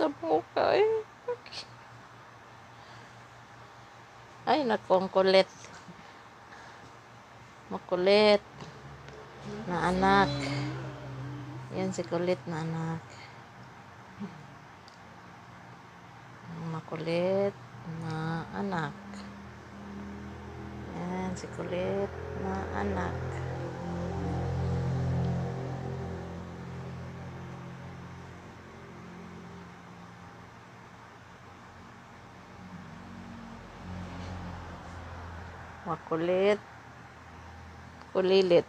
sa mukha eh. Ay, naku, ang kulit. Makulit na anak. Yan si kulit na anak. Makulit na anak. Yan si kulit na anak. Makulit. Kulilit.